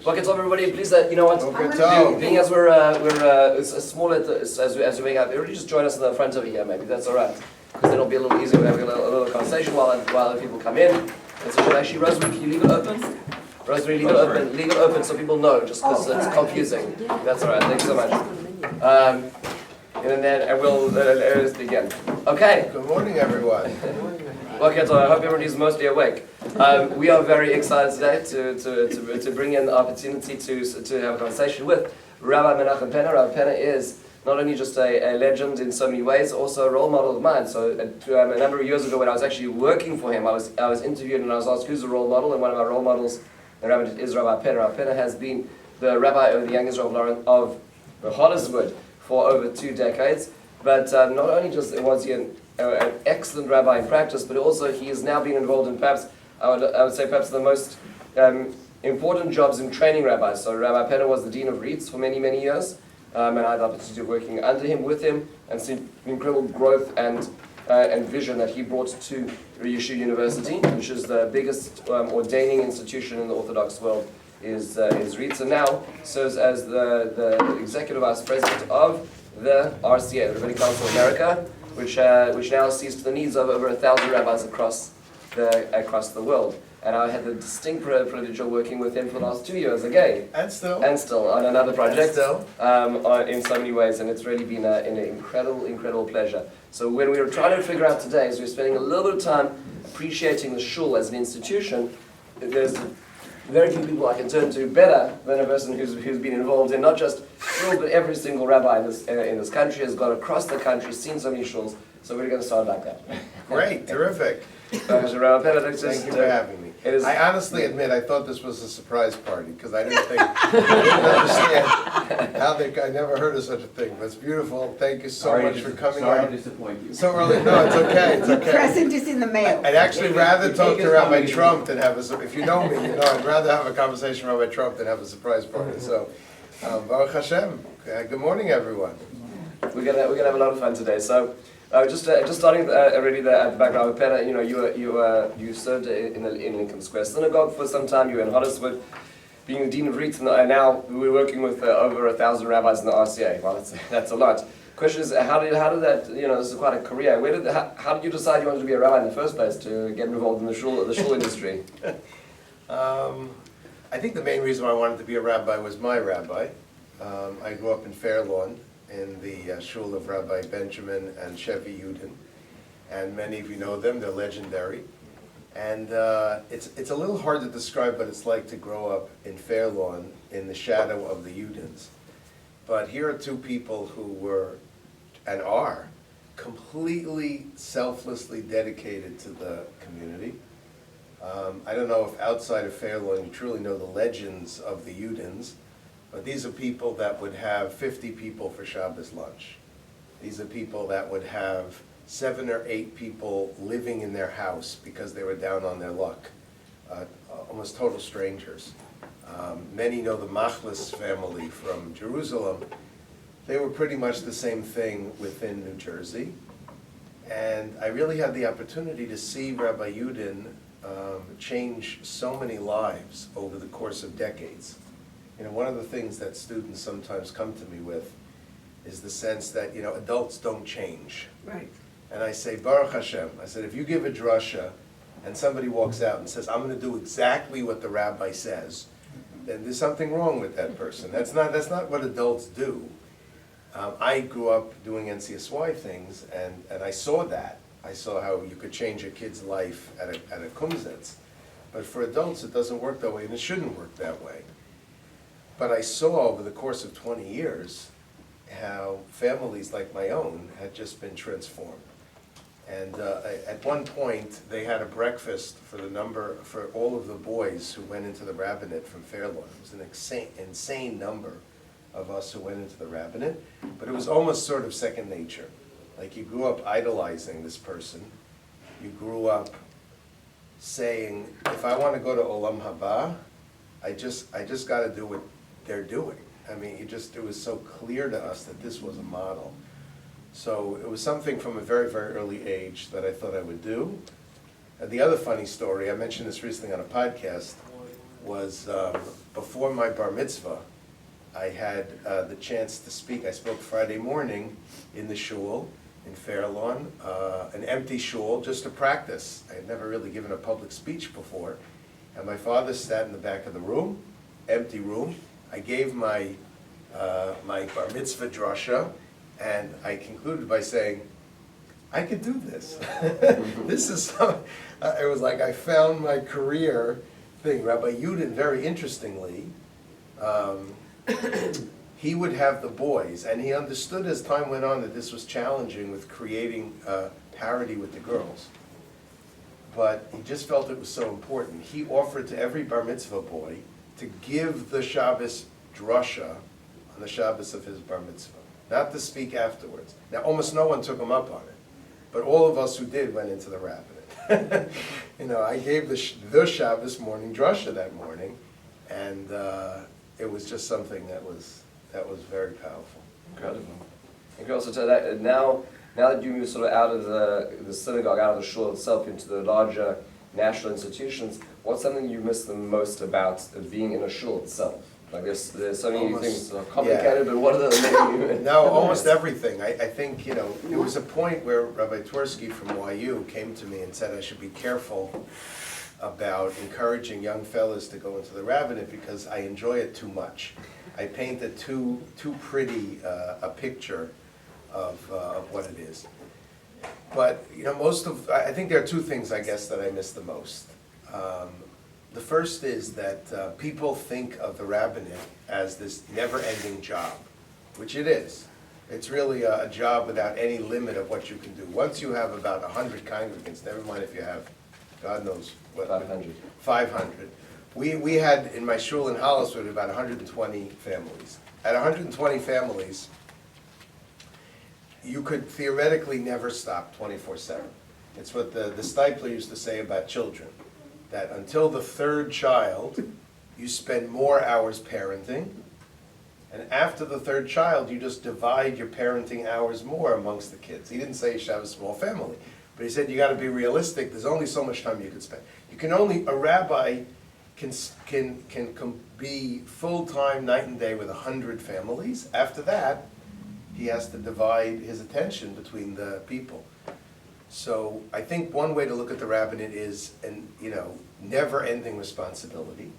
Welcome to everybody. Please, you know what? Being as we're small as we make up, everybody just join us in the front over here, maybe. That's all right. Because then it'll be a little easier. We're having a little conversation while other people come in. And so, actually, Rosemary, can you leave it open? Rosemary, leave it open so people know, just because it's confusing. That's all right. Thanks so much. And we'll begin. Okay. Good morning, everyone. Okay, so I hope everybody's mostly awake. We are very excited today to bring in the opportunity to have a conversation with Rabbi Menachem. Rabbi Penna is not only just a legend in so many ways, also a role model of mine. So a number of years ago when I was actually working for him, I was interviewed and I was asked who's a role model, and one of our role models is Rabbi Penna. Rabbi Penna has been the rabbi of the Young Israel of Lawrence-Cedarhurst for over 2 decades. But not only just was he an excellent rabbi in practice, but also he has now been involved in perhaps, I would say perhaps the most important jobs in training rabbis. So Rabbi Penna was the Dean of Reeds for many, many years, and I had the opportunity of working under him, with him, and seen incredible growth and vision that he brought to Yeshiva University, which is the biggest ordaining institution in the Orthodox world, is Reeds, and now serves as the Executive Vice President of the RCA, the Rabbinic Council of America, which now sees to the needs of over 1,000 rabbis across the world. And I had the distinct privilege of working with him for the last 2 years again. And still on another project. And still. In so many ways, and it's really been an incredible pleasure. So when we were trying to figure out today, as we're spending a little bit of time appreciating the Shul as an institution, there's very few people I can turn to better than a person who's been involved in not just Shul, but every single rabbi in this country, has gone across the country, seen so many Shuls. So we're going to start like that. Great, terrific. Rabbi Penna, Thank you for having me. I honestly admit I thought this was a surprise party because I didn't understand how I never heard of such a thing. But it's beautiful. Thank you so much for coming out. Sorry to disappoint you. So early? No, it's okay. It's okay. Present is in the mail. I'd actually rather talk to Rabbi Trump than have if you know me, I'd rather have a conversation with Rabbi Trump than have a surprise party. So, Baruch Hashem. Good morning, everyone. We're gonna have a lot of fun today. So. Just starting already at the background with Penna, you served in Lincoln Square Synagogue for some time. You were in Huddersfield, being the Dean of Reeds, and now we're working with over 1,000 rabbis in the RCA. Well, that's a lot. Question is, how did that? This is quite a career. How did you decide you wanted to be a rabbi in the first place, to get involved in the shul industry? I think the main reason why I wanted to be a rabbi was my rabbi. I grew up in Fair Lawn, in the Shul of Rabbi Benjamin and Shevi Yudin, and many of you know them, they're legendary. And it's a little hard to describe what it's like to grow up in Fair Lawn in the shadow of the Yudins. But here are two people who were, and are, completely selflessly dedicated to the community. I don't know if outside of Fair Lawn you truly know the legends of the Yudins, but these are people that would have 50 people for Shabbos lunch. These are people that would have 7 or 8 people living in their house because they were down on their luck. Almost total strangers. Many know the Machlis family from Jerusalem. They were pretty much the same thing within New Jersey. And I really had the opportunity to see Rabbi Yudin change so many lives over the course of decades. One of the things that students sometimes come to me with is the sense that, adults don't change. Right. And I say, Baruch Hashem, I said, if you give a drasha and somebody walks out and says, I'm going to do exactly what the rabbi says, then there's something wrong with that person. That's not what adults do. I grew up doing NCSY things, and I saw that. I saw how you could change a kid's life at a kumsitz. But for adults, it doesn't work that way, and it shouldn't work that way. But I saw over the course of 20 years how families like my own had just been transformed. And at one point, they had a breakfast for all of the boys who went into the rabbinate from Fair Lawn. It was an insane number of us who went into the rabbinate, but it was almost sort of second nature. Like, you grew up idolizing this person. You grew up saying, if I want to go to Olam Haba, I just got to do what they're doing. I mean, it was so clear to us that this was a model. So it was something from a very, very early age that I thought I would do. The other funny story, I mentioned this recently on a podcast, was before my bar mitzvah. I had the chance to speak. I spoke Friday morning in the Shul in Fair Lawn, an empty shul, just to practice. I had never really given a public speech before. And my father sat in the back of the room, empty room. I gave my bar mitzvah drasha, and I concluded by saying, I could do this. This is, it was like I found my career thing. Rabbi Yudin, very interestingly, he would have the boys, and he understood as time went on that this was challenging with creating parity with the girls. But he just felt it was so important. He offered to every bar mitzvah boy to give the Shabbos drasha on the Shabbos of his bar mitzvah, not to speak afterwards. Now, almost no one took him up on it, but all of us who did went into the rabbinate. You know, I gave the Shabbos morning drasha that morning, and it was just something that was very powerful. Incredible. You can also tell that now that you move sort of out of the synagogue, out of the shul itself, into the larger national institutions, what's something you miss the most about being in a shul itself? Like there's so many things that are complicated, but what are the main? No, almost everything. I think, you know, there was a point where Rabbi Twersky from YU came to me and said I should be careful about encouraging young fellas to go into the rabbinate because I enjoy it too much. I painted too pretty a picture of what it is. But, you know, I think there are two things, I guess, that I miss the most. The first is that people think of the rabbinate as this never-ending job, which it is. It's really a job without any limit of what you can do. Once you have about 100 congregants, never mind if you have, God knows what. 500. 500. We had, in my shul in Holliswood, about 120 families. At 120 families, you could theoretically never stop 24/7. It's what the Stipler used to say about children, that until the third child, you spend more hours parenting, and after the third child, you just divide your parenting hours more amongst the kids. He didn't say you should have a small family, but he said you got to be realistic. There's only so much time you can spend. A rabbi can be full-time night and day with 100 families. After that, he has to divide his attention between the people. So I think one way to look at the rabbinate is never-ending responsibility,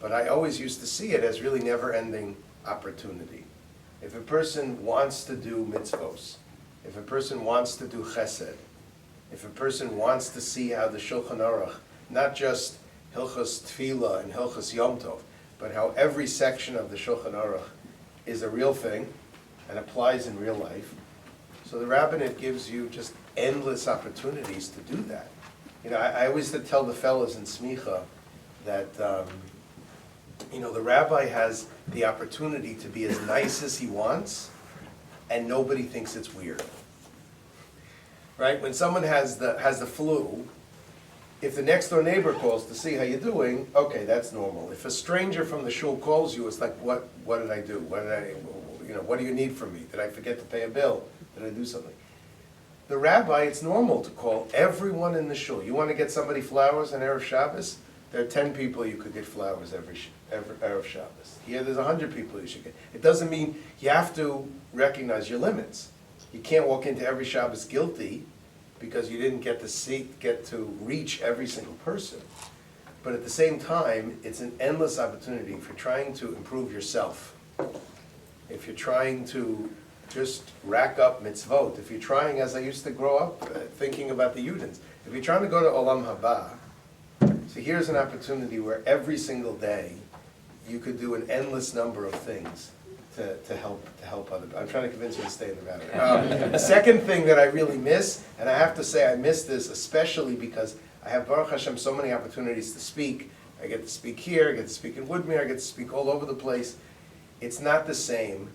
but I always used to see it as really never-ending opportunity. If a person wants to do mitzvos, if a person wants to do chesed, if a person wants to see how the Shulchan Aruch, not just Hilchos Tefillah and Hilchos Yom Tov, but how every section of the Shulchan Aruch is a real thing and applies in real life. So the rabbinate gives you just endless opportunities to do that. You know, I always tell the fellows in Smicha that, the rabbi has the opportunity to be as nice as he wants, and nobody thinks it's weird. Right? When someone has the flu, if the next door neighbor calls to see how you're doing, okay, that's normal. If a stranger from the shul calls you, it's like, what did I do? What do you need from me? Did I forget to pay a bill? Did I do something? The rabbi, it's normal to call everyone in the shul. You want to get somebody flowers on Erev Shabbos? There are 10 people you could get flowers every Erev Shabbos. Here there's 100 people you should get. It doesn't mean you have to recognize your limits. You can't walk into every Shabbos guilty because you didn't get to reach every single person. But at the same time, it's an endless opportunity if you're trying to improve yourself. If you're trying to just rack up mitzvot, if you're trying, as I used to grow up, thinking about the Yudins, if you're trying to go to Olam Haba, so here's an opportunity where every single day you could do an endless number of things to help other people. I'm trying to convince you to stay in the rabbinate. The second thing that I really miss, and I have to say I miss this especially because I have, Baruch Hashem, so many opportunities to speak. I get to speak here, I get to speak in Woodmere, I get to speak all over the place. It's not the same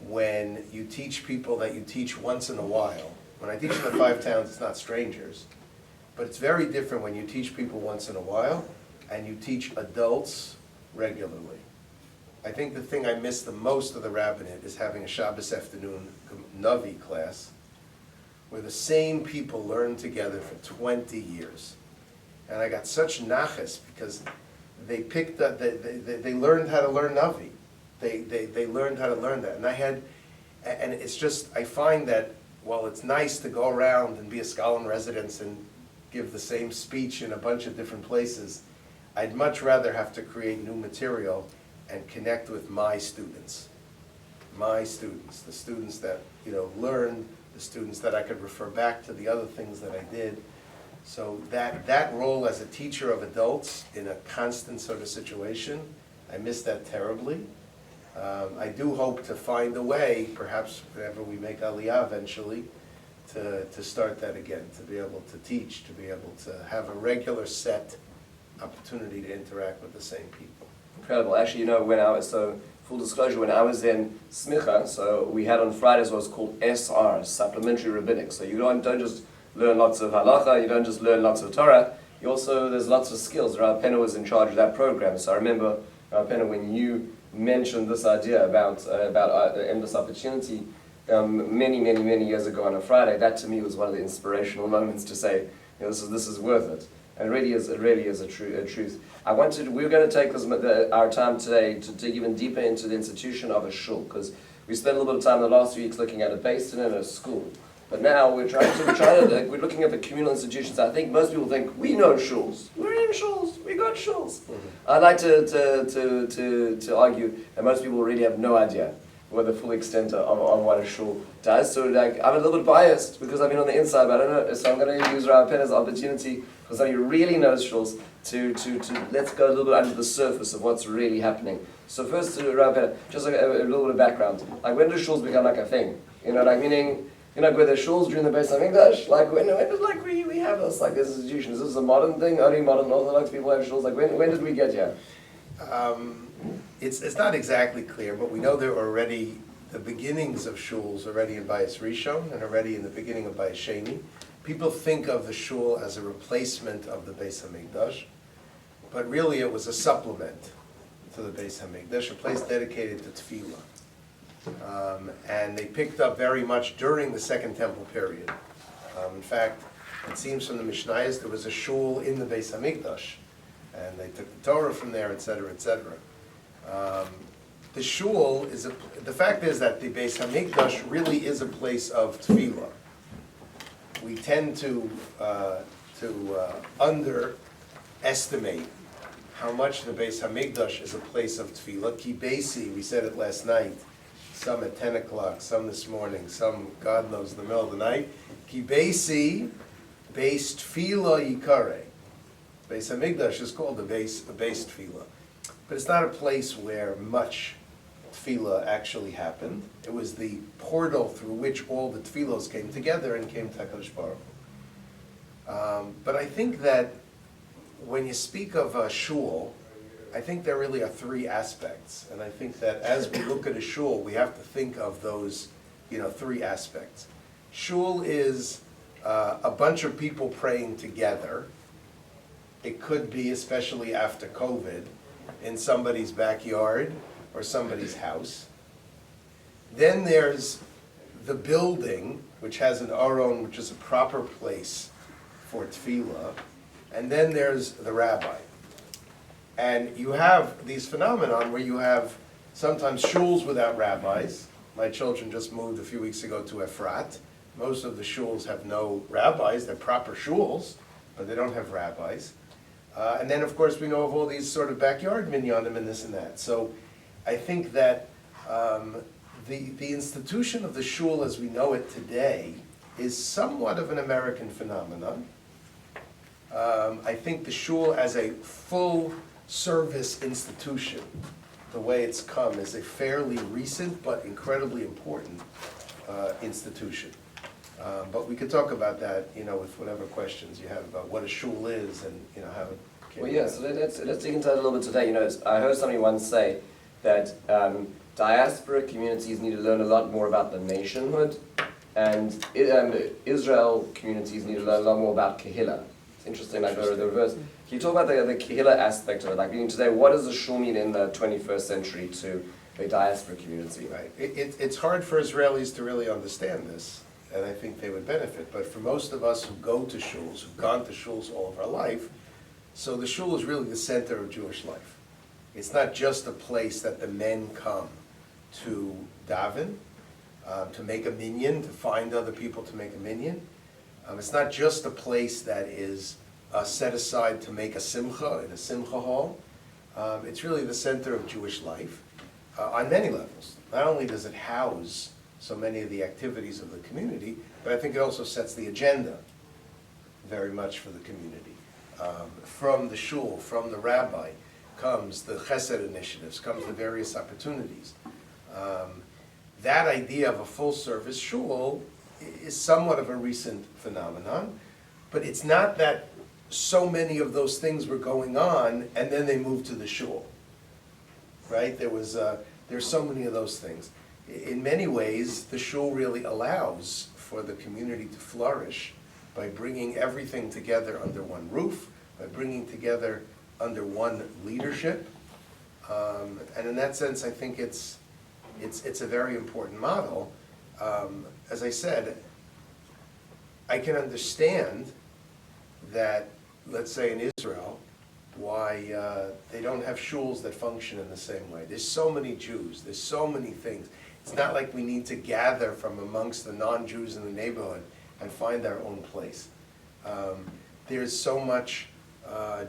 when you teach people that you teach once in a while. When I teach in the 5 towns, it's not strangers. But it's very different when you teach people once in a while and you teach adults regularly. I think the thing I miss the most of the rabbinate is having a Shabbos afternoon Navi class where the same people learn together for 20 years. And I got such naches because they picked up, they learned how to learn Navi. They learned how to learn that. And it's just, I find that while it's nice to go around and be a scholar in residence and give the same speech in a bunch of different places, I'd much rather have to create new material and connect with my students. My students, the students that, learned, the students that I could refer back to the other things that I did. So that role as a teacher of adults in a constant sort of situation, I miss that terribly. I do hope to find a way, perhaps whenever we make Aliyah eventually, to start that again, to be able to teach, to be able to have a regular set opportunity to interact with the same people. Incredible. Actually, full disclosure, when I was in Smicha, so we had on Fridays what's called SR, Supplementary Rabbinic. So you don't just learn lots of halacha, you don't just learn lots of Torah, there's lots of skills. Rabbi Penna was in charge of that program. So I remember, Rabbi Penna, when you mentioned this idea about the endless opportunity many years ago on a Friday, that to me was one of the inspirational moments to say, this is worth it. And it really is a truth. We're going to take our time today to dig even deeper into the institution of a shul, because we spent a little bit of time in the last few weeks looking at a basin and a school. But now we're looking at the communal institutions. I think most people think, we know shuls. We're in shuls. We got shuls. Mm-hmm. I'd like to argue that most people really have no idea what the full extent of what a shul does. So I'm a little bit biased because I've been on the inside, but I don't know. So I'm going to use Rabbi Penna's opportunity, because somebody who really knows shuls, to let's go a little bit under the surface of what's really happening. So first, to Rabbi Penna, just a little bit of background. Like, when do shuls become like a thing? Meaning, were there shuls during the Beis HaMikdash? Like, when did we have this, like, this institution? Is this a modern thing? Only modern Orthodox people have shuls? Like, when did we get here? It's not exactly clear, but we know there are already the beginnings of shuls already in Bayis Rishon and already in the beginning of Bayis Sheni. People think of the shul as a replacement of the Beis HaMikdash, but really it was a supplement to the Beis HaMikdash, a place dedicated to tefillah. And they picked up very much during the Second Temple period. In fact, it seems from the Mishnayos there was a shul in the Beis HaMikdash, and they took the Torah from there, etc., etc. The shul the fact is that the Beis HaMikdash really is a place of tefillah. We tend to underestimate how much the Beis HaMikdash is a place of tefillah. Ki beisi, we said it last night, some at 10 o'clock, some this morning, some God knows in the middle of the night. Ki beisi, beis tefillah yikare. Beis HaMikdash is called the beis tefillah. But it's not a place where much tefillah actually happened. It was the portal through which all the tefillos came together and came to HaKadosh Baruch Hu. But I think that when you speak of a shul, I think there really are three aspects. And I think that as we look at a shul, we have to think of those three aspects. Shul is a bunch of people praying together. It could be, especially after COVID, in somebody's backyard or somebody's house. Then there's the building, which has an aron, which is a proper place for tefillah. And then there's the rabbi. And you have these phenomenon where you have sometimes shuls without rabbis. My children just moved a few weeks ago to Efrat. Most of the shuls have no rabbis. They're proper shuls, but they don't have rabbis. And then, of course, we know of all these sort of backyard minyanim and this and that. So I think that the institution of the shul as we know it today is somewhat of an American phenomenon. I think the shul as a full service institution, the way it's come, is a fairly recent but incredibly important institution. But we could talk about that, with whatever questions you have about what a shul is and, how it came Well, yeah, so let's dig into that a little bit today. I heard somebody once say that diaspora communities need to learn a lot more about the nationhood, and Israel communities need to learn a lot more about Kehillah. It's interesting, like the reverse. Can you talk about the Kehillah aspect of it? Like, today, what does the shul mean in the 21st century to a diaspora community? Right. It's hard for Israelis to really understand this, and I think they would benefit. But for most of us who go to shuls, who've gone to shuls all of our life, So the shul is really the center of Jewish life. It's not just a place that the men come to daven, to make a minyan, to find other people to make a minyan. It's not just a place that is set aside to make a simcha in a simcha hall. It's really the center of Jewish life on many levels. Not only does it house so many of the activities of the community, but I think it also sets the agenda very much for the community. From the shul, from the rabbi, comes the chesed initiatives, comes the various opportunities. That idea of a full-service shul is somewhat of a recent phenomenon, but it's not that so many of those things were going on and then they moved to the shul, right? There's so many of those things. In many ways, the shul really allows for the community to flourish by bringing everything together under one roof, by bringing together under one leadership. And in that sense, I think it's a very important model. As I said, I can understand that, let's say in Israel, why they don't have shuls that function in the same way. There's so many Jews, there's so many things. It's not like we need to gather from amongst the non-Jews in the neighborhood and find our own place. There's so much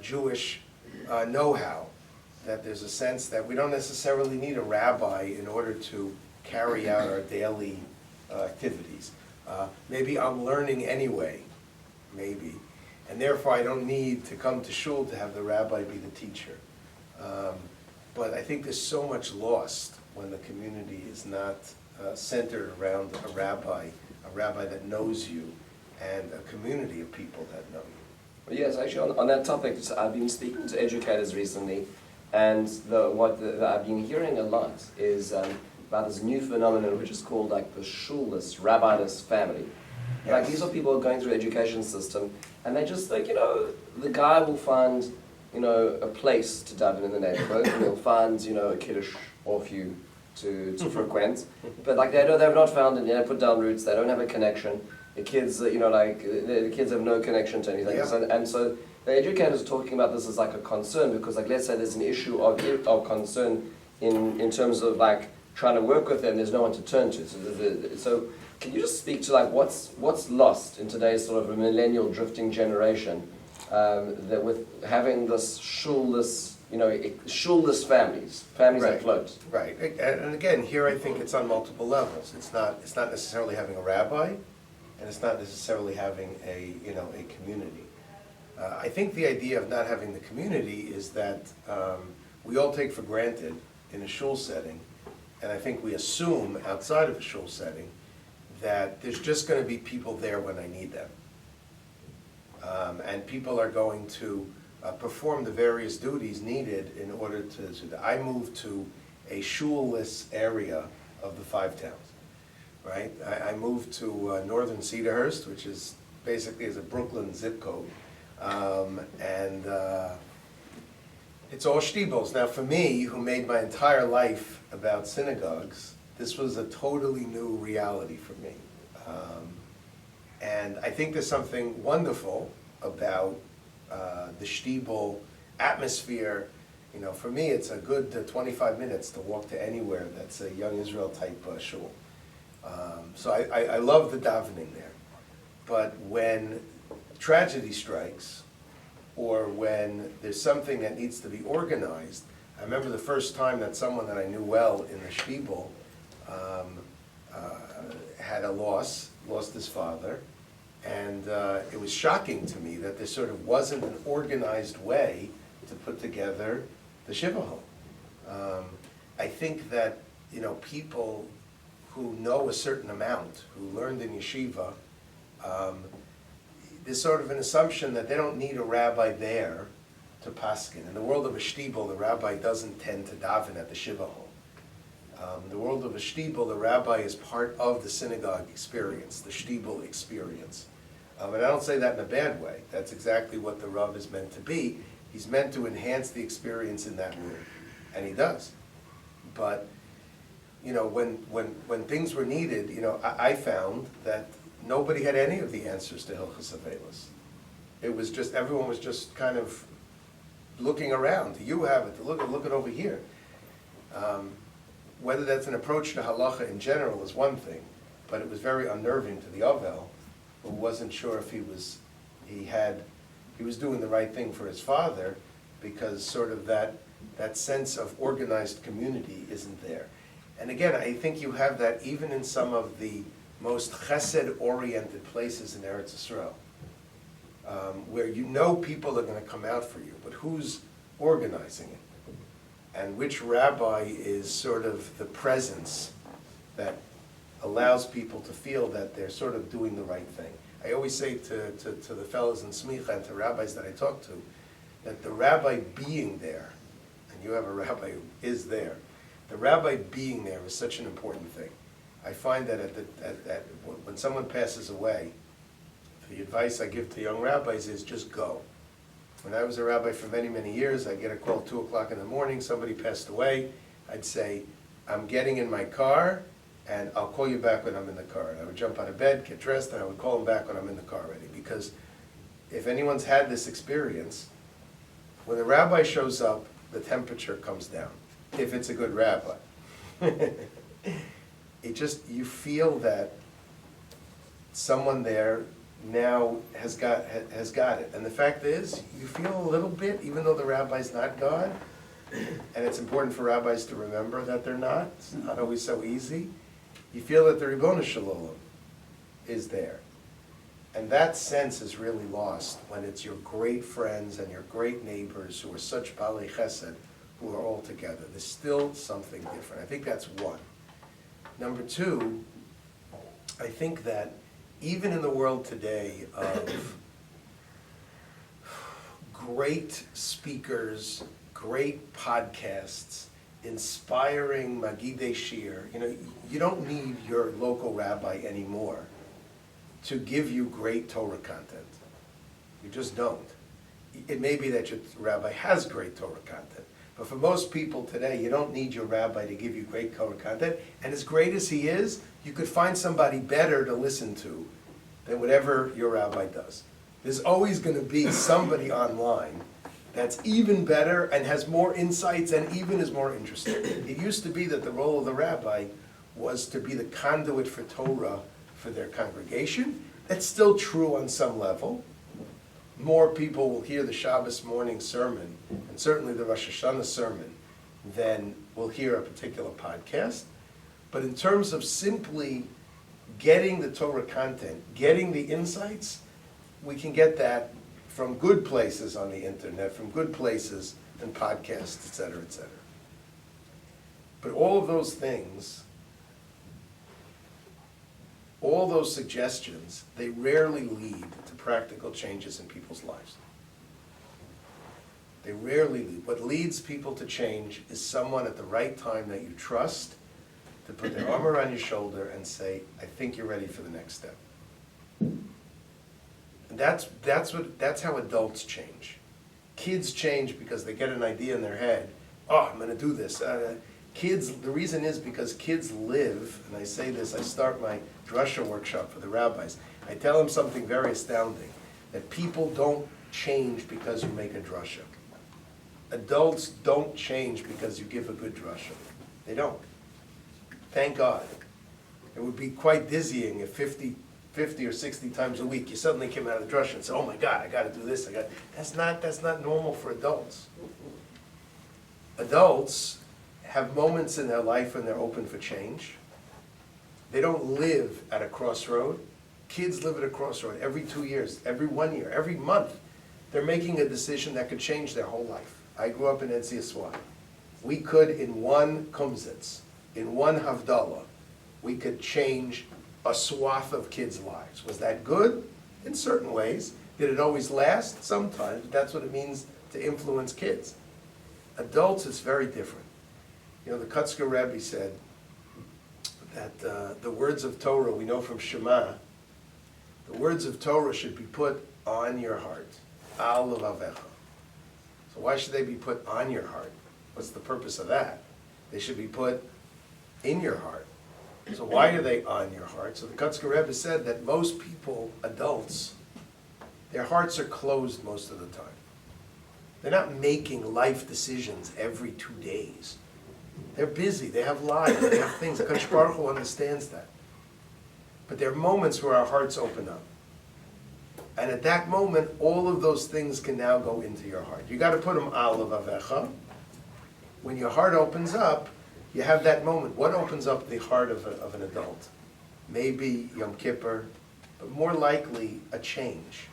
Jewish know-how that there's a sense that we don't necessarily need a rabbi in order to carry out our daily activities. Maybe I'm learning anyway, maybe, and therefore I don't need to come to shul to have the rabbi be the teacher. But I think there's so much lost when the community is not centered around a rabbi that knows you, and a community of people that know you. Well, yes, actually on that topic, I've been speaking to educators recently, and what I've been hearing a lot is about this new phenomenon which is called like the shulless, rabbiness family. Yes. Like these are people going through the education system, and they just think, the guy will find, a place to daven in the neighborhood, and he'll find, a kiddush or a few to frequent, but like they've not found it, put down roots, they don't have a connection. The kids, the kids have no connection to anything, Yeah. and so the educators are talking about this as like a concern, because like let's say there's an issue of concern in terms of like trying to work with them, there's no one to turn to. So can you just speak to like what's lost in today's sort of a millennial drifting generation, that with having this shulless, shulless families Right. that float. Right, and again, here I think it's on multiple levels. It's not necessarily having a rabbi, and it's not necessarily having a community. I think the idea of not having the community is that we all take for granted in a shul setting, and I think we assume outside of a shul setting that there's just going to be people there when I need them. And people are going to perform the various duties needed in order to I moved to a shul-less area of the Five Towns, right? I moved to northern Cedarhurst, which is basically is a Brooklyn zip code. And it's all shtibels. Now for me, who made my entire life about synagogues, this was a totally new reality for me. And I think there's something wonderful about the shtibel atmosphere. For me, it's a good 25 minutes to walk to anywhere that's a Young Israel type shul. So I love the davening there. But when tragedy strikes, or when there's something that needs to be organized, I remember the first time that someone that I knew well in the shtibel had a lost his father, and it was shocking to me that there sort of wasn't an organized way to put together the shiva home. I think that people who know a certain amount, who learned in yeshiva, there's sort of an assumption that they don't need a rabbi there to paskin. In the world of a shtibel, the rabbi doesn't tend to daven at the shiva home. In the world of a shtibel, the rabbi is part of the synagogue experience, the shtibel experience. And I don't say that in a bad way. That's exactly what the Rav is meant to be. He's meant to enhance the experience in that room, and he does. But when things were needed, I found that nobody had any of the answers to Hilchos Avelos. It was just, everyone was just kind of looking around. You have it. Look it over here. Whether that's an approach to halacha in general is one thing, but it was very unnerving to the Ovel, who wasn't sure if he was doing the right thing for his father, because sort of that sense of organized community isn't there. And again, I think you have that even in some of the most chesed-oriented places in Eretz Yisrael, where you know people are going to come out for you, but who's organizing it? And which rabbi is sort of the presence that allows people to feel that they're sort of doing the right thing. I always say to the fellows in Smicha and to rabbis that I talk to, that the rabbi being there, and you have a rabbi who is there, the rabbi being there is such an important thing. I find that when someone passes away, the advice I give to young rabbis is just go. When I was a rabbi for many, many years, I'd get a call at 2 o'clock in the morning, somebody passed away. I'd say, I'm getting in my car, and I'll call you back when I'm in the car. And I would jump out of bed, get dressed, and I would call them back when I'm in the car already. Because if anyone's had this experience, when the rabbi shows up, the temperature comes down, if it's a good rabbi. You feel that someone there now has got it. And the fact is, you feel a little bit, even though the rabbi's not God, and it's important for rabbis to remember that they're not. It's not always so easy. You feel that the Ribono Shel Olam is there. And that sense is really lost when it's your great friends and your great neighbors who are such Balei Chesed who are all together. There's still something different. I think that's one. Number two, I think that even in the world today of great speakers, great podcasts, inspiring Magidei Shir, you don't need your local rabbi anymore to give you great Torah content. You just don't. It may be that your rabbi has great Torah content, but for most people today, you don't need your rabbi to give you great Torah content, and as great as he is, you could find somebody better to listen to than whatever your rabbi does. There's always going to be somebody online that's even better and has more insights and even is more interesting. It used to be that the role of the rabbi was to be the conduit for Torah for their congregation. That's still true on some level. More people will hear the Shabbos morning sermon, and certainly the Rosh Hashanah sermon, than will hear a particular podcast. But in terms of simply getting the Torah content, getting the insights, we can get that from good places on the internet, from good places and podcasts, et cetera, et cetera. But all of those things, all those suggestions, they rarely lead to practical changes in people's lives. They rarely lead. What leads people to change is someone at the right time that you trust to put their arm around your shoulder and say, I think you're ready for the next step. And that's how adults change. Kids change because they get an idea in their head. Oh, I'm going to do this. Kids, the reason is because kids live, and I say this, I start my drasha workshop for the rabbis. I tell them something very astounding, that people don't change because you make a drasha. Adults don't change because you give a good drasha. They don't. Thank God. It would be quite dizzying if 50 or 60 times a week you suddenly came out of the drasha and said, oh my God, I got to do this. That's not normal for adults. Adults have moments in their life when they're open for change. They don't live at a crossroad. Kids live at a crossroad every 2 years, every 1 year, every month. They're making a decision that could change their whole life. I grew up in Etziaswai. We could, in one kumzitz, in one havdalah, we could change a swath of kids' lives. Was that good? In certain ways. Did it always last? Sometimes. That's what it means to influence kids. Adults, it's very different. The Kutzker Rebbe said that the words of Torah, we know from Shema, the words of Torah should be put on your heart. Al levavecha. So why should they be put on your heart? What's the purpose of that? They should be put in your heart. So why are they on your heart? So the Kutzker Rebbe said that most people, adults, their hearts are closed most of the time. They're not making life decisions every 2 days. They're busy, they have lives, they have things. HaKadosh Baruch Hu understands that. But there are moments where our hearts open up. And at that moment, all of those things can now go into your heart. You got to put them al levavecha. When your heart opens up, you have that moment. What opens up the heart of an adult? Maybe Yom Kippur, but more likely a change.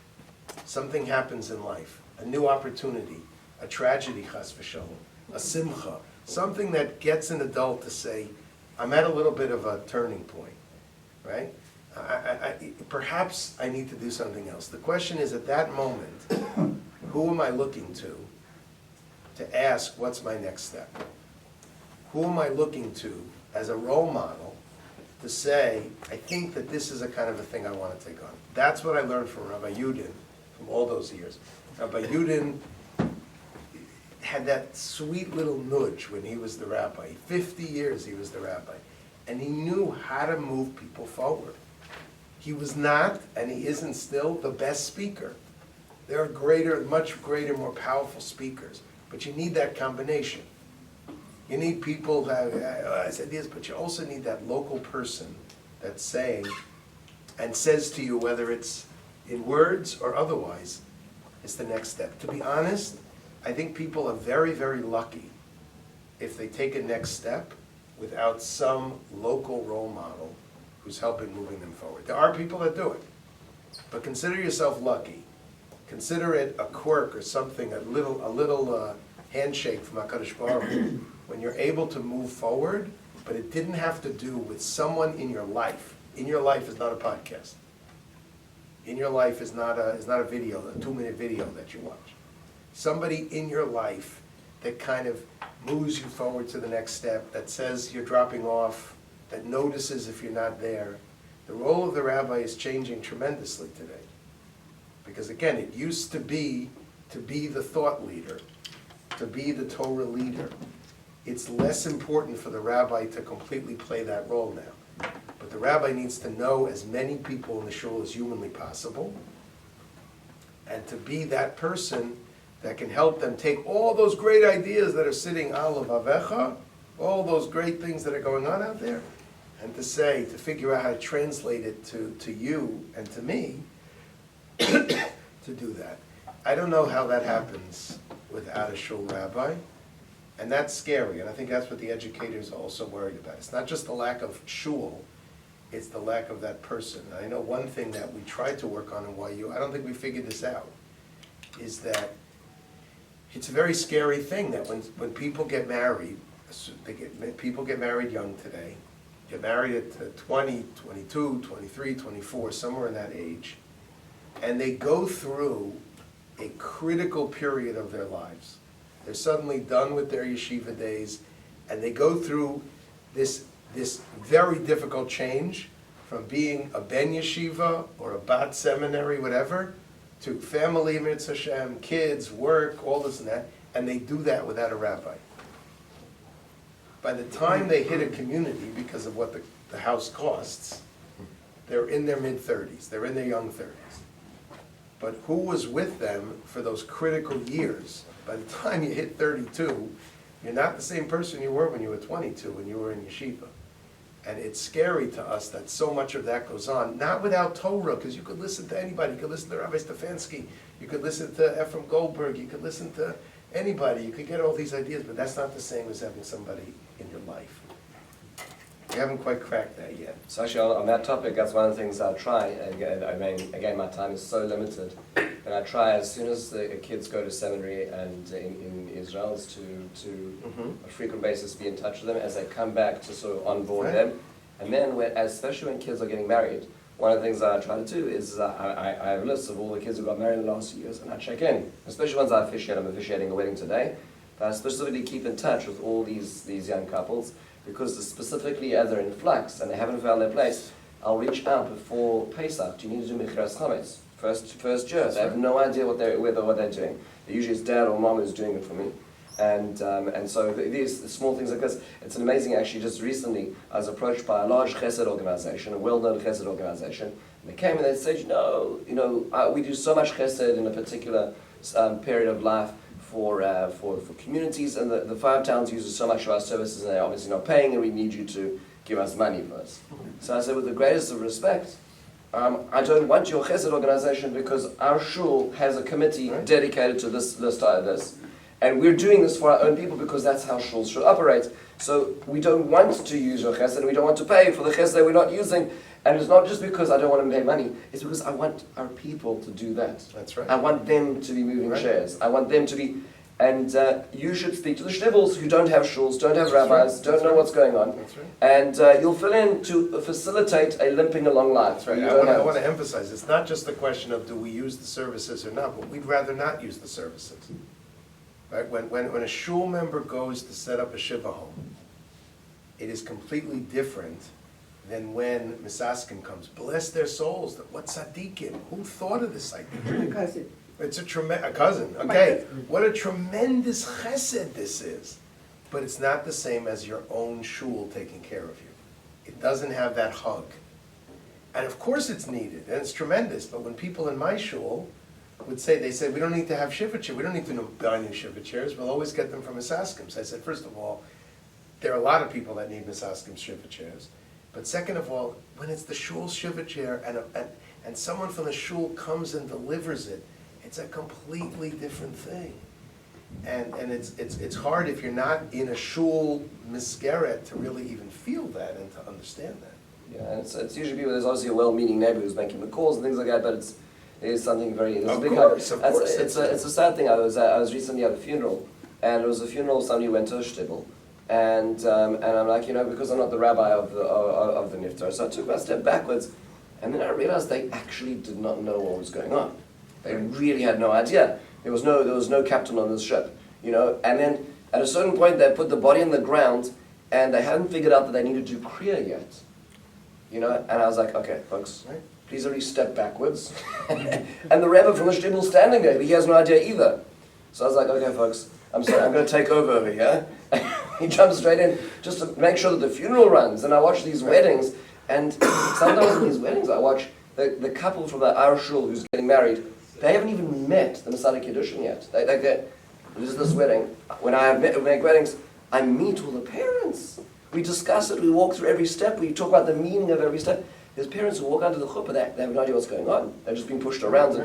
Something happens in life, a new opportunity, a tragedy, chas v'shalom, a simcha, something that gets an adult to say, I'm at a little bit of a turning point, right? Perhaps I need to do something else. The question is, at that moment, who am I looking to ask what's my next step? Who am I looking to as a role model to say, I think that this is a kind of a thing I want to take on? That's what I learned from Rabbi Yudin from all those years. Rabbi Yudin had that sweet little nudge when he was the rabbi. 50 years he was the rabbi. And he knew how to move people forward. He was not, and he isn't still, the best speaker. There are greater, much greater, more powerful speakers. But you need that combination. You need people who have ideas, but you also need that local person that's saying and says to you, whether it's in words or otherwise, it's the next step. To be honest, I think people are very, very lucky if they take a next step without some local role model who's helping moving them forward. There are people that do it, but consider yourself lucky. Consider it a quirk or something, a little handshake from HaKadosh Baruch Hu, when you're able to move forward, but it didn't have to do with someone in your life. In your life is not a podcast. In your life is not a video, a 2-minute video that you watch. Somebody in your life that kind of moves you forward to the next step, that says you're dropping off, that notices if you're not there. The role of the rabbi is changing tremendously today. Because again, it used to be the thought leader, to be the Torah leader. It's less important for the rabbi to completely play that role now. But the rabbi needs to know as many people in the shul as humanly possible, and to be that person that can help them take all those great ideas that are sitting al levavecha, all those great things that are going on out there, and to figure out how to translate it to you and to me, to do that. I don't know how that happens without a shul rabbi, and that's scary, and I think that's what the educators are also worried about. It's not just the lack of shul, it's the lack of that person. And I know one thing that we tried to work on in YU, I don't think we figured this out, is that it's a very scary thing that when people get married, people get married young today, get married at 20, 22, 23, 24, somewhere in that age, and they go through a critical period of their lives. They're suddenly done with their yeshiva days, and they go through this very difficult change from being a ben yeshiva or a bat seminary, whatever, to family, mitzvah Hashem, kids, work, all this and that, and they do that without a rabbi. By the time they hit a community, because of what the house costs, they're in their mid-30s, they're in their young 30s. But who was with them for those critical years? By the time you hit 32, you're not the same person you were when you were 22, when you were in yeshiva. And it's scary to us that so much of that goes on, not without Torah, because you could listen to anybody. You could listen to Rabbi Stefanski, you could listen to Ephraim Goldberg, you could listen to anybody, you could get all these ideas, but that's not the same as having somebody in your life. You haven't quite cracked that yet. So actually on that topic, that's one of the things I try. Again, my time is so limited, and I try as soon as the kids go to seminary and in Israel is to a frequent basis be in touch with them as they come back to sort of onboard them. And then, especially when kids are getting married, one of the things that I try to do is I have a list of all the kids who got married in the last few years, and I check in, especially ones I officiate. I'm officiating a wedding today, but I specifically keep in touch with all these young couples, because specifically as they're in flux and they haven't found their place, I'll reach out before Pesach. Do you need to do Michras Chametz? First year. They have no idea what they're doing. Usually it's dad or mom who's doing it for me. And so these small things like this, it's amazing. Actually, just recently I was approached by a large chesed organization, a well-known chesed organization. And they came and they said, we do so much chesed in a particular period of life for communities, and the 5 towns uses so much of our services, and they're obviously not paying, and we need you to give us money for this. So I said, with the greatest of respect, I don't want your chesed organization because our shul has a committee dedicated to this, and we're doing this for our own people because that's how shuls should operate. So we don't want to use your chesed, and we don't want to pay for the chesed we're not using. And it's not just because I don't want to pay money, it's because I want our people to do that. That's right. I want them to be moving shares. I want them to be, and you should speak to the shtibbles who don't have shuls, don't have rabbis, don't know what's going on. That's right. And you'll fill in to facilitate a limping along life. That's right. I want to emphasize, it's not just the question of do we use the services or not, but we'd rather not use the services. Right? When a shul member goes to set up a shiva home, it is completely different than when Misaskim comes. Bless their souls. What tzaddikim? Who thought of this idea? Cousin. It's a cousin. Okay, what a tremendous chesed this is. But it's not the same as your own shul taking care of you. It doesn't have that hug. And of course it's needed, and it's tremendous. But when people in my shul would say, they said, we don't need to have shiva chairs. We don't need to buy new shiva chairs. We'll always get them from Misaskim. So I said, first of all, there are a lot of people that need Misaskim shiva chairs. But second of all, when it's the shul's shiva chair and someone from the shul comes and delivers it, it's a completely different thing. And it's hard if you're not in a shul miskeret to really even feel that and to understand that. Yeah, and it's usually people, there's obviously a well-meaning neighbor who's making the calls and things like that, but it is something very, there's a big course. It's a sad thing. I was recently at a funeral, and it was a funeral of somebody who went to a shtibel. And I'm like, because I'm not the rabbi of the niftar, so I took a step backwards, and then I realized they actually did not know what was going on. They really had no idea. There was no captain on this ship, And then at a certain point, they put the body in the ground, and they hadn't figured out that they needed to do kriya yet, And I was like, okay, folks, please already step backwards. And the rabbi from the shtibel standing there, he has no idea either. So I was like, okay, folks, I'm sorry, I'm going to take over here. He jumps straight in just to make sure that the funeral runs. And I watch these weddings, and sometimes in these weddings I watch the couple from our shul who's getting married. They haven't even met the Masada Kiddushin yet. There's this wedding. When I make weddings, I meet all the parents. We discuss it, we walk through every step, we talk about the meaning of every step. There's parents who walk under the chuppah, they have no idea what's going on. They're just being pushed around.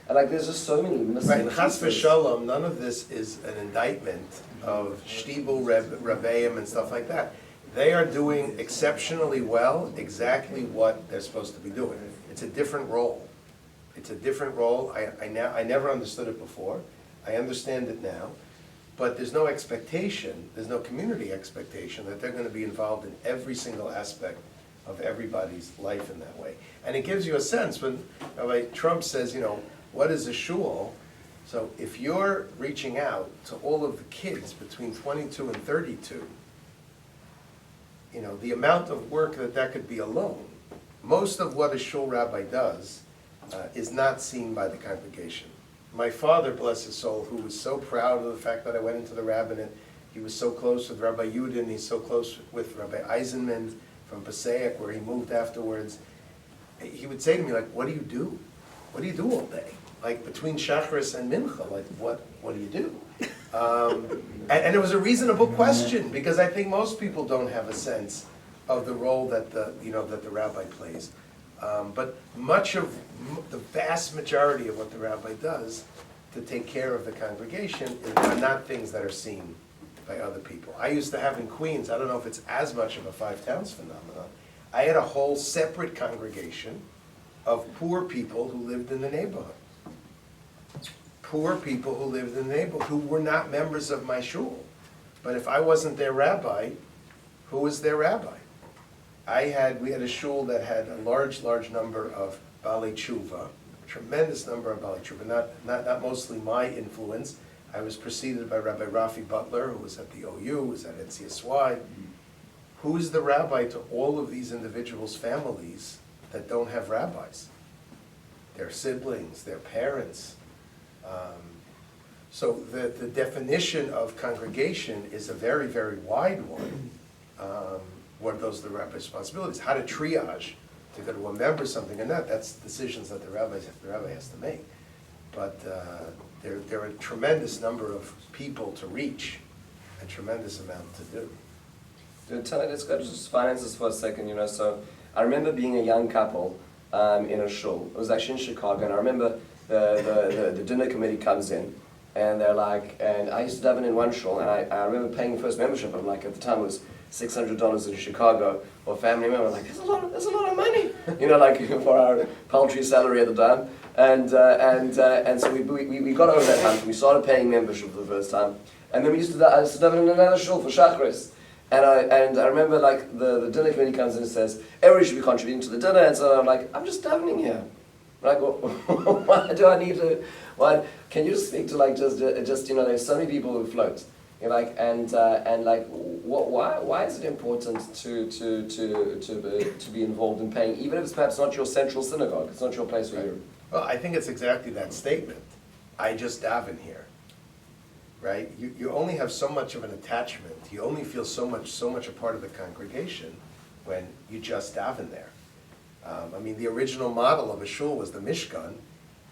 And there's just so many missing Right, chas v'shalom, none of this is an indictment of shtibel, rebbeim, and stuff like that. They are doing exceptionally well exactly what they're supposed to be doing. It's a different role. It's a different role. I never understood it before. I understand it now. But there's no expectation, there's no community expectation that they're going to be involved in every single aspect of everybody's life in that way. And it gives you a sense when Rabbi Trump says, what is a shul? So if you're reaching out to all of the kids between 22 and 32, the amount of work that could be alone, most of what a shul rabbi does is not seen by the congregation. My father, bless his soul, who was so proud of the fact that I went into the rabbinate, he was so close with Rabbi Yudin, he's so close with Rabbi Eisenman from Passaic, where he moved afterwards. He would say to me, what do you do? What do you do all day? Between Shacharis and Mincha, what do you do? And it was a reasonable question, because I think most people don't have a sense of the role that the rabbi plays. But the vast majority of what the rabbi does to take care of the congregation are not things that are seen by other people. I used to have in Queens, I don't know if it's as much of a 5 towns phenomenon, I had a whole separate congregation of poor people who lived in the neighborhood. Poor people who lived in the neighborhood who were not members of my shul. But if I wasn't their rabbi, who was their rabbi? We had a shul that had a large number of Baalei Tshuva, a tremendous number of Baalei Tshuva, not mostly my influence. I was preceded by Rabbi Rafi Butler, who was at the OU, who was at NCSY. Who is the rabbi to all of these individuals' families that don't have rabbis? Their siblings, their parents. So the definition of congregation is a very, very wide one. What are those the rabbi's responsibilities? How to triage to go to remember something or not? That's decisions that the rabbi has to make. But there are a tremendous number of people to reach, a tremendous amount to do. Let's go to just finances for a second, So I remember being a young couple in a shul. It was actually in Chicago, and I remember the dinner committee comes in, and they're like, and I used to daven in one shul, and I remember paying the first membership. I'm like, at the time it was $600 in Chicago for a family member. I'm like, there's a lot of money, for our paltry salary at the time. And so we got over that hump. We started paying membership for the first time, and then I used to daven in another shul for Shachris. And I remember the dinner committee comes in and says, everybody should be contributing to the dinner, and so I'm like, I'm just davening here. Like, why do I need to? Why can you just speak to there's so many people who float. Why is it important to be involved in paying, even if it's perhaps not your central synagogue, it's not your place where you're. Well, I think it's exactly that statement. I just daven here. Right? You only have so much of an attachment. You only feel so much a part of the congregation when you just daven there. The original model of a shul was the Mishkan,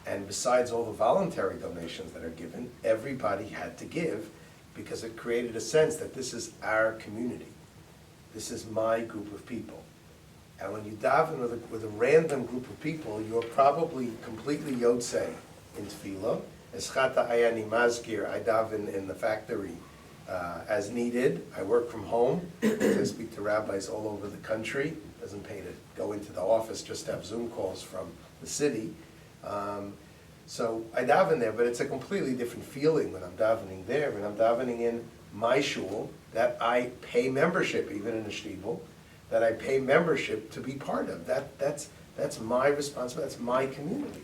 and besides all the voluntary donations that are given, everybody had to give because it created a sense that this is our community. This is my group of people. And when you daven with a random group of people, you're probably completely yotzei in tefillah. Eschata ayani mazkir, I daven in the factory as needed. I work from home. I speak to rabbis all over the country. It doesn't pay to go into the office, just have Zoom calls from the city. So I daven there, but it's a completely different feeling when I'm davening there. When I'm davening in my shul, that I pay membership, even in a shtibel, that I pay membership to be part of. That's my responsibility, that's my community.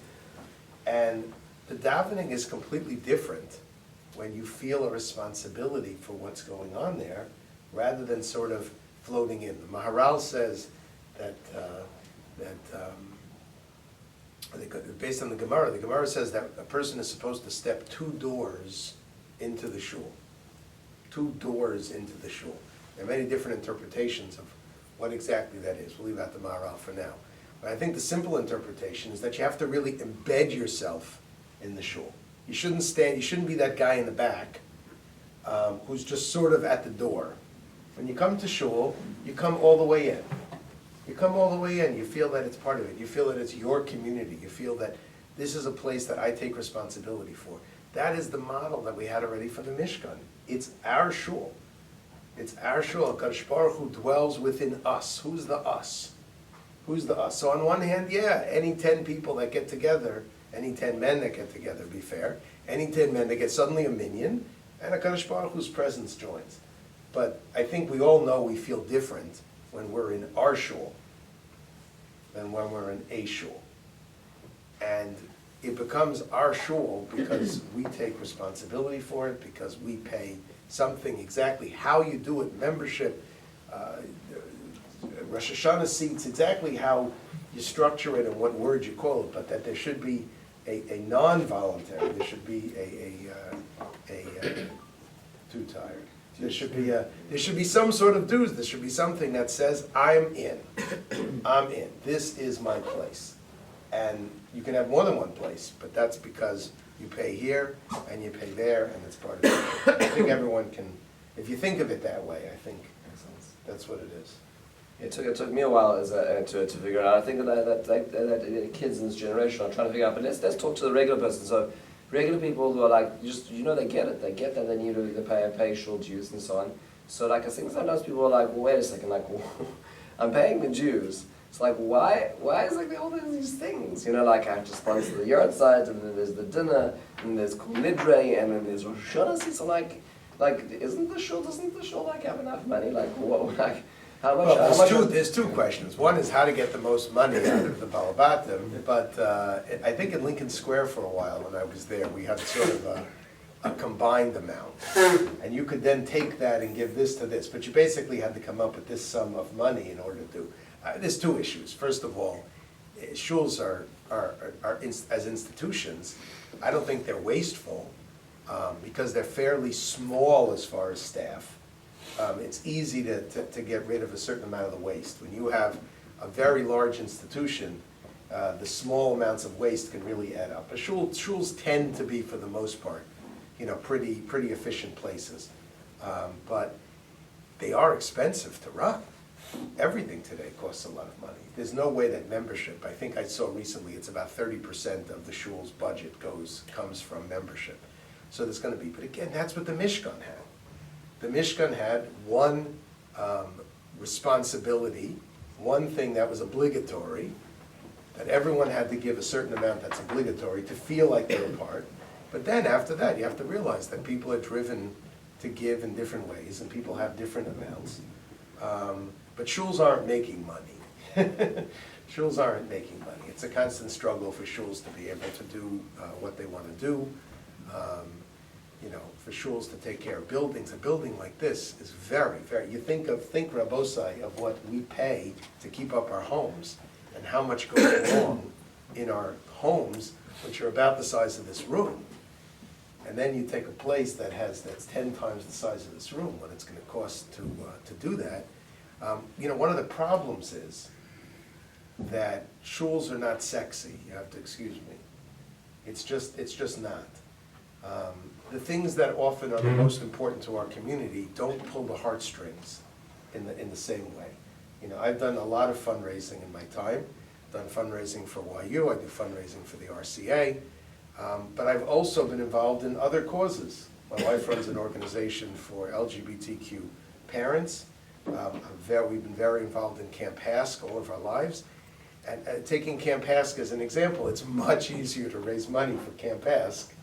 And the davening is completely different when you feel a responsibility for what's going on there, rather than sort of floating in. The Maharal says that based on the Gemara says that a person is supposed to step 2 doors into the shul. 2 doors into the shul. There are many different interpretations of what exactly that is. We'll leave out the Maharal for now. But I think the simple interpretation is that you have to really embed yourself in the shul. You shouldn't be that guy in the back who's just sort of at the door. When you come to shul, you come all the way in. You come all the way in, you feel that it's part of it. You feel that it's your community. You feel that this is a place that I take responsibility for. That is the model that we had already for the Mishkan. It's our shul. It's our shul. HaKadosh Baruch Hu dwells within us. Who's the us? Who's the us? So on one hand, yeah, any 10 people that get together, any 10 men that get together, be fair, any 10 men that get suddenly a minyan, and HaKadosh Baruch Hu's presence joins. But I think we all know we feel different when we're in our shul than when we're in a shul. And it becomes our shul because we take responsibility for it, because we pay something exactly how you do it, membership, Rosh Hashanah seats, exactly how you structure it and what word you call it, but that there should be a non-voluntary, there should be too tired. There should be some sort of dues. There should be something that says, I'm in. I'm in. This is my place. And you can have more than one place, but that's because you pay here and you pay there, and it's part of it. I think everyone can, if you think of it that way, I think that's what it is. It took me a while to figure it out. I think that kids in this generation are trying to figure out, but let's talk to the regular person. So regular people who are like, they get it. They get that they need to pay shul dues and so on. So I think sometimes people are like, well, wait a second, I'm paying the dues. It's like, why is all these things? I have to sponsor the yard site, and then there's the dinner, and there's Kol Nidre, and then there's Rosh Hashanah. So doesn't the shul have enough money? How much? Well, there's two questions. One is how to get the most money out of the Balabatim, but I think in Lincoln Square for a while when I was there, we had sort of a combined amount. And you could then take that and give this to this, but you basically had to come up with this sum of money in order to do. There's 2 issues. First of all, shuls are as institutions, I don't think they're wasteful because they're fairly small as far as staff. It's easy to get rid of a certain amount of the waste. When you have a very large institution, the small amounts of waste can really add up. But shuls tend to be, for the most part, pretty efficient places. But they are expensive to run. Everything today costs a lot of money. There's no way that membership, I think I saw recently, it's about 30% of the shul's budget comes from membership. So there's going to be, but again, that's what the Mishkan had. The Mishkan had one responsibility, one thing that was obligatory, that everyone had to give a certain amount that's obligatory to feel like they're a part. But then after that, you have to realize that people are driven to give in different ways, and people have different amounts. But shuls aren't making money. Shuls aren't making money. It's a constant struggle for shuls to be able to do what they want to do. For shuls to take care of buildings. A building like this is very, very, you think Rabosai, of what we pay to keep up our homes, and how much goes wrong in our homes, which are about the size of this room. And then you take a place that's 10 times the size of this room, what it's going to cost to do that. One of the problems is that shuls are not sexy. You have to excuse me. It's just not. The things that often are the most important to our community don't pull the heartstrings in the same way. I've done a lot of fundraising in my time. I've done fundraising for YU. I do fundraising for the RCA. But I've also been involved in other causes. My wife runs an organization for LGBTQ parents. We've been very involved in Camp Hask all of our lives. And taking Camp Hask as an example, it's much easier to raise money for Camp Hask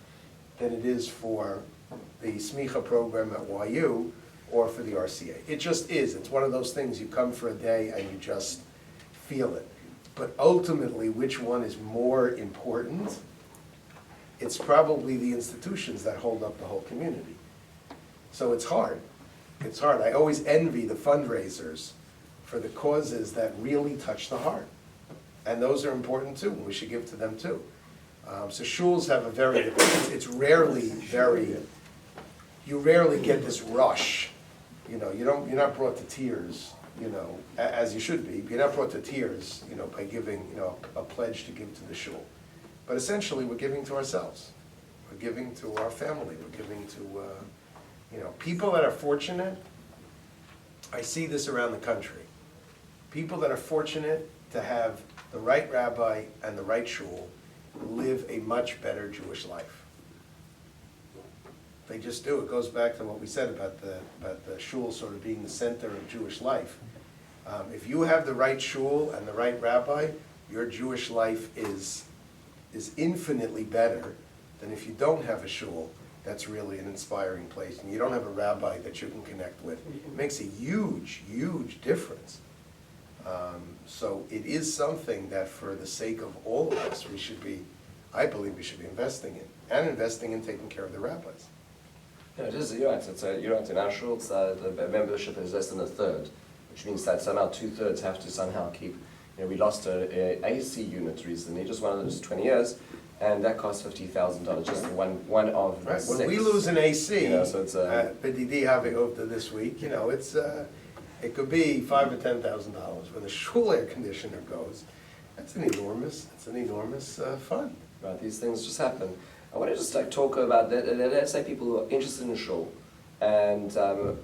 than it is for the Smicha program at YU or for the RCA. It just is. It's one of those things, you come for a day and you just feel it. But ultimately, which one is more important? It's probably the institutions that hold up the whole community. So it's hard. It's hard. I always envy the fundraisers for the causes that really touch the heart. And those are important too, and we should give to them too. So shuls have it's rarely you rarely get this rush. You're not brought to tears, as you should be. You're not brought to tears, by giving, a pledge to give to the shul. But essentially, we're giving to ourselves. We're giving to our family. We're giving to, people that are fortunate. I see this around the country. People that are fortunate to have the right rabbi and the right shul live a much better Jewish life. They just do. It goes back to what we said about the shul sort of being the center of Jewish life. If you have the right shul and the right rabbi, your Jewish life is infinitely better than if you don't have a shul that's really an inspiring place and you don't have a rabbi that you can connect with. It makes a huge, huge difference. So it is something that for the sake of all of us, I believe we should be investing in, and investing in taking care of the rabbis. Yeah, it is, you're right. You're right. In our shul, the membership is less than a third, which means that somehow 2/3 have to somehow keep. We lost a AC unit recently, just one of those 20 years, and that cost $50,000, just one of right. six. When we lose an AC, so it's B'didi Have'ovda this week, it could be $5,000 or $10,000. When the shul air conditioner goes, that's an enormous fund. Right, these things just happen. I want to just talk about that. Let's say people who are interested in shul, and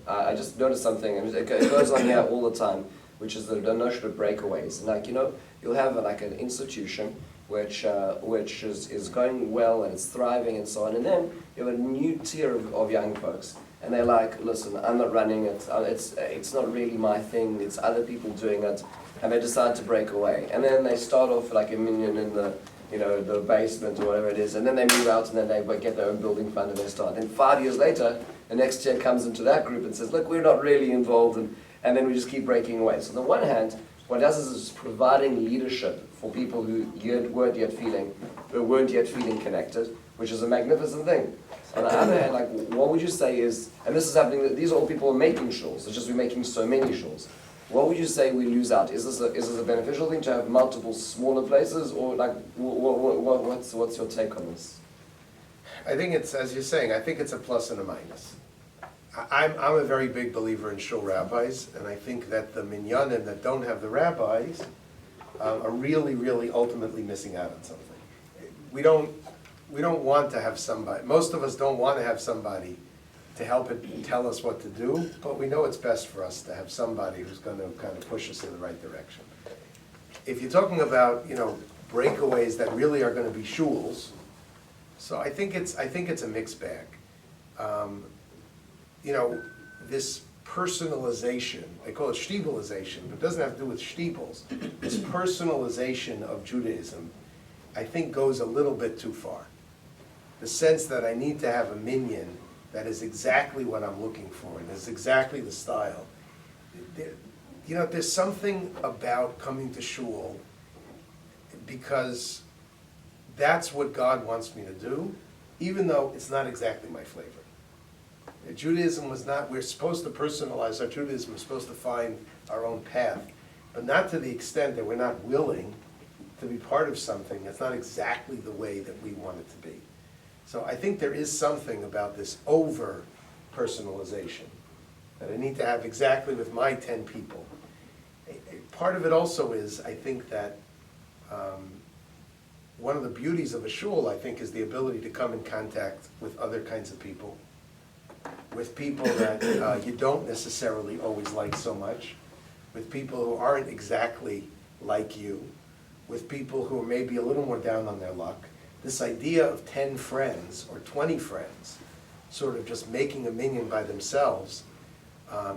I just noticed something, and it goes on here all the time, which is the notion of breakaways. And you'll have an institution which is going well and it's thriving and so on, and then you have a new tier of young folks, and they're like, listen, I'm not running it. It's not really my thing. It's other people doing it, and they decide to break away, and then they start off like a minion in the the basement or whatever it is, and then they move out and then they get their own building fund and they start. And 5 years later, the next year comes into that group and says, look, we're not really involved, and then we just keep breaking away. So on the one hand, what it does is providing leadership for people who weren't yet feeling connected, which is a magnificent thing. On the other hand, what would you say is, and this is happening, these are all people who are making shuls, it's just we're making so many shuls. What would you say we lose out? Is this a beneficial thing to have multiple smaller places, or what's your take on this? I think it's, as you're saying, I think it's a plus and a minus. I'm a very big believer in shul rabbis, and I think that the minyanim that don't have the rabbis are really, really ultimately missing out on something. We don't want to have somebody, most of us don't want to have somebody to help it tell us what to do, but we know it's best for us to have somebody who's going to kind of push us in the right direction. If you're talking about, breakaways that really are going to be shuls, so I think it's a mixed bag. This personalization, they call it shtibelization, but it doesn't have to do with shtibels. This personalization of Judaism, I think, goes a little bit too far. The sense that I need to have a minyan that is exactly what I'm looking for and is exactly the style. There's something about coming to shul because that's what God wants me to do, even though it's not exactly my flavor. Judaism was not, we're supposed to personalize our Judaism, we're supposed to find our own path, but not to the extent that we're not willing to be part of something that's not exactly the way that we want it to be. So I think there is something about this over-personalization that I need to have exactly with my 10 people. Part of it also is, I think that one of the beauties of a shul, I think, is the ability to come in contact with other kinds of people, with people that you don't necessarily always like so much, with people who aren't exactly like you, with people who are maybe a little more down on their luck. This idea of 10 friends or 20 friends sort of just making a minyan by themselves,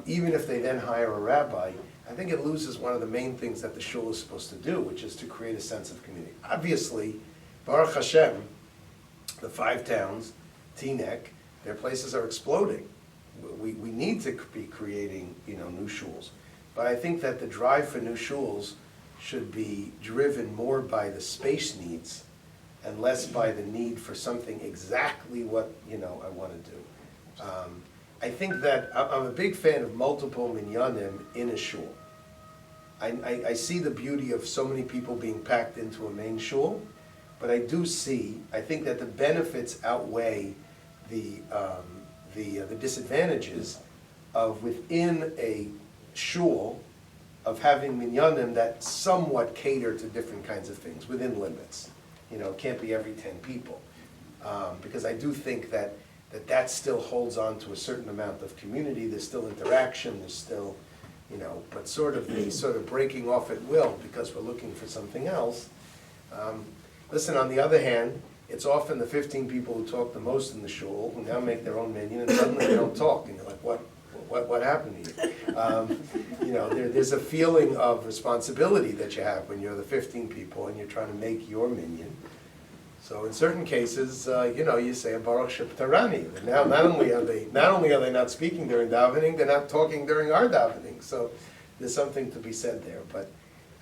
even if they then hire a rabbi, I think it loses one of the main things that the shul is supposed to do, which is to create a sense of community. Obviously, Baruch Hashem, the 5 towns, Teaneck, their places are exploding. We need to be creating, new shuls. But I think that the drive for new shuls should be driven more by the space needs and less by the need for something exactly what, I want to do. I think that I'm a big fan of multiple minyanim in a shul. I see the beauty of so many people being packed into a main shul, but I think that the benefits outweigh the disadvantages of within a shul of having minyanim that somewhat cater to different kinds of things within limits. It can't be every 10 people. Because I do think that still holds on to a certain amount of community, there's still interaction, there's still, but sort of breaking off at will because we're looking for something else. Listen, on the other hand, it's often the 15 people who talk the most in the shul who now make their own minyan and suddenly they don't talk, and you're like, what happened to you? There's a feeling of responsibility that you have when you're the 15 people and you're trying to make your minyan. So in certain cases, you say a Baruch Sheptarani. Now not only are they not speaking during davening, they're not talking during our davening. So there's something to be said there. But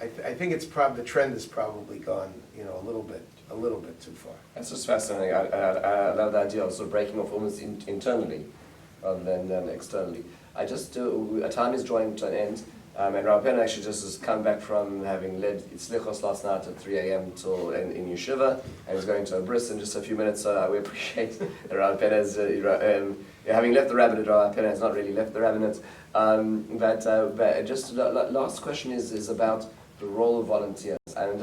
I think the trend has probably gone a little bit too far. That's just fascinating. I love the idea of sort of breaking off almost internally rather than externally. Time is drawing to an end. And Rabbi Penna actually just has come back from having led Slichos last night at 3 a.m. till in Yeshiva, and he's going to a bris in just a few minutes, so we appreciate that Rabbi Penna's, having left the rabbinate, Rabbi Penna has not really left the rabbinate. But just the last question is about the role of volunteers. And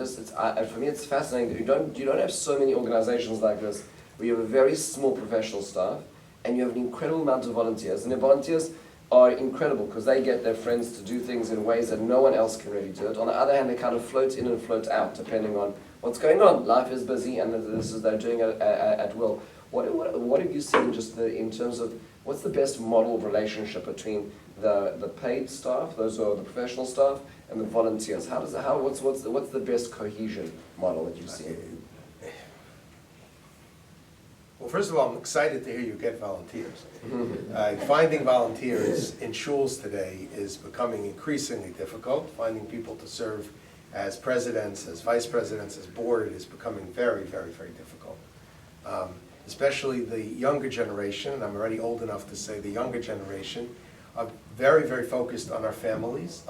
for me it's fascinating that you don't have so many organizations like this, where you have a very small professional staff, and you have an incredible amount of volunteers, and the volunteers are incredible because they get their friends to do things in ways that no one else can really do it. On the other hand, they kind of float in and float out depending on what's going on. Life is busy, and they're doing it at will. What have you seen in terms of what's the best model of relationship between the paid staff, those who are the professional staff, and the volunteers? What's the best cohesion model that you've seen? Well, first of all, I'm excited to hear you get volunteers. Finding volunteers in shuls today is becoming increasingly difficult. Finding people to serve as presidents, as vice presidents, as board is becoming very, very, very difficult. Especially the younger generation, and I'm already old enough to say the younger generation, are very, very focused on their families,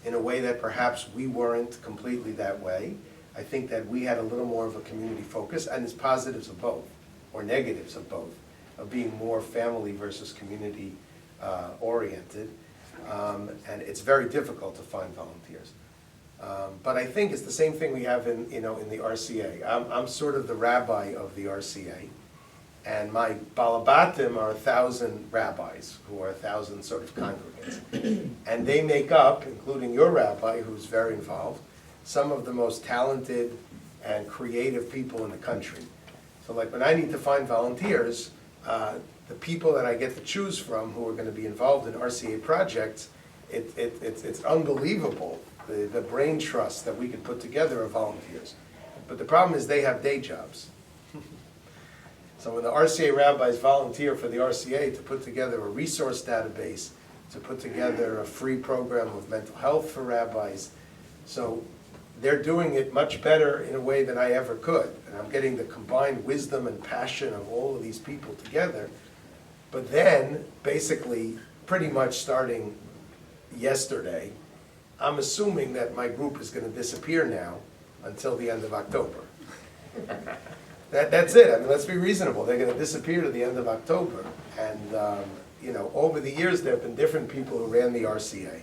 in a way that perhaps we weren't completely that way. I think that we had a little more of a community focus, and there's positives of both, or negatives of both, of being more family versus community oriented. And it's very difficult to find volunteers. But I think it's the same thing we have in the RCA. I'm sort of the rabbi of the RCA, and my balabatim are 1,000 rabbis, who are 1,000 sort of congregants. And they make up, including your rabbi, who's very involved, some of the most talented and creative people in the country. So like when I need to find volunteers, the people that I get to choose from who are going to be involved in RCA projects, it's unbelievable, the brain trust that we can put together of volunteers. But the problem is they have day jobs. So when the RCA rabbis volunteer for the RCA to put together a resource database, to put together a free program of mental health for rabbis, so they're doing it much better in a way than I ever could. And I'm getting the combined wisdom and passion of all of these people together. But then, basically, pretty much starting yesterday, I'm assuming that my group is going to disappear now until the end of October. That's it. I mean, let's be reasonable. They're going to disappear to the end of October. And, over the years, there have been different people who ran the RCA.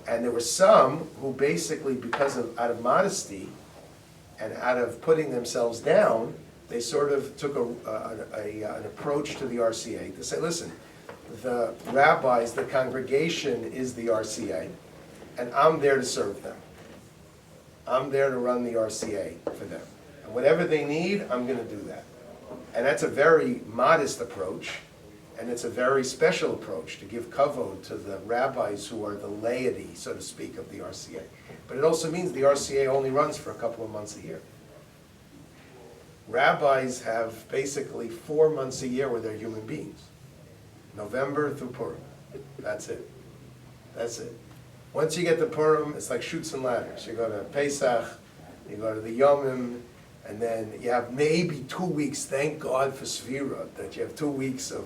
And there were some who basically, out of modesty and out of putting themselves down, they sort of took an approach to the RCA to say, listen, the rabbis, the congregation is the RCA, and I'm there to serve them. I'm there to run the RCA for them. And whatever they need, I'm going to do that. And that's a very modest approach, and it's a very special approach to give kavod to the rabbis who are the laity, so to speak, of the RCA. But it also means the RCA only runs for a couple of months a year. Rabbis have basically 4 months a year where they're human beings. November through Purim. That's it. That's it. Once you get to Purim, it's like chutes and ladders. You go to Pesach, you go to the Yomim, and then you have maybe 2 weeks, thank God for Svirah, that you have 2 weeks of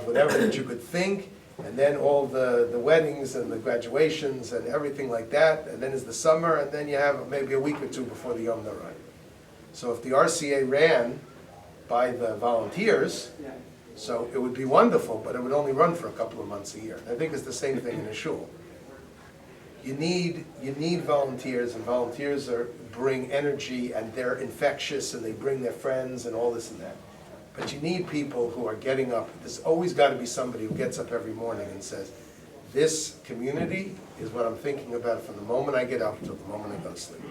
whatever that you could think, and then all the weddings and the graduations and everything like that, and then it's the summer, and then you have maybe a week or two before the Yom Norai. So if the RCA ran by the volunteers, so it would be wonderful, but it would only run for a couple of months a year. I think it's the same thing in a shul. You need volunteers, and volunteers bring energy, and they're infectious, and they bring their friends and all this and that. But you need people who are getting up. There's always got to be somebody who gets up every morning and says, this community is what I'm thinking about from the moment I get up until the moment I go to sleep.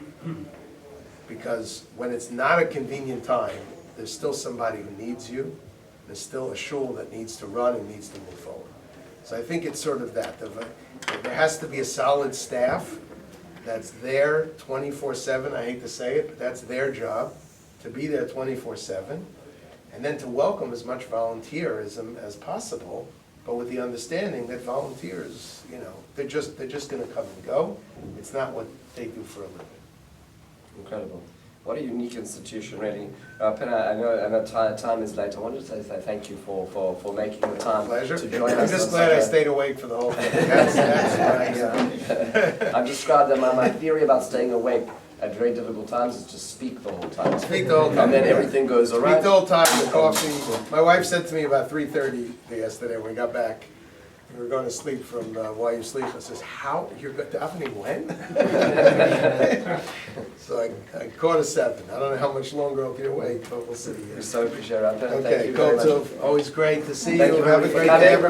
Because when it's not a convenient time, there's still somebody who needs you. There's still a shul that needs to run and needs to move forward. So I think it's sort of that. There has to be a solid staff that's there 24/7. I hate to say it, but that's their job, to be there 24/7. And then to welcome as much volunteerism as possible, but with the understanding that volunteers, they're just going to come and go. It's not what they do for a living. Incredible. What a unique institution, really. Penna, I know time is late. I wanted to say thank you for making the time Pleasure. to join us. I'm just glad I stayed awake for the whole thing. I've described that my theory about staying awake at very difficult times is just speak the whole time. Speak the whole time. And then everything goes all right. Speak the whole time, the coffee. My wife said to me about 3:30 yesterday when we got back, we were going to sleep from While You Sleep. I says, how? You're davening when? So I caught a 7. I don't know how much longer I'll be awake, but we'll see. We so appreciate it. Okay, Thank you very much. Always great to see Thank you. you Have a for great coming. day.